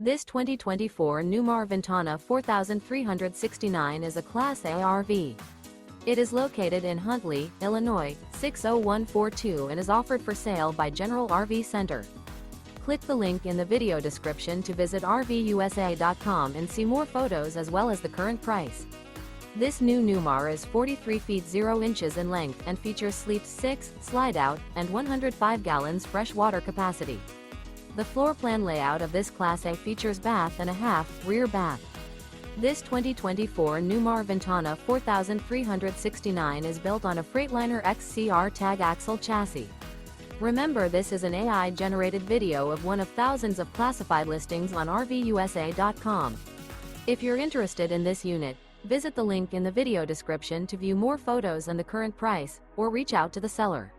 This 2024 Newmar Ventana 4369 is a Class A RV. It is located in Huntley, Illinois, 60142 and is offered for sale by General RV Center. Click the link in the video description to visit RVUSA.com and see more photos as well as the current price. This new Newmar is 43 feet 0 inches in length and features sleep 6, slide-out, and 105 gallons fresh water capacity. The floor plan layout of this Class A features bath and a half, rear bath. This 2024 Newmar Ventana 4369 is built on a Freightliner XCR Tag Axle chassis. Remember, this is an AI-generated video of one of thousands of classified listings on RVUSA.com. If you're interested in this unit, visit the link in the video description to view more photos and the current price, or reach out to the seller.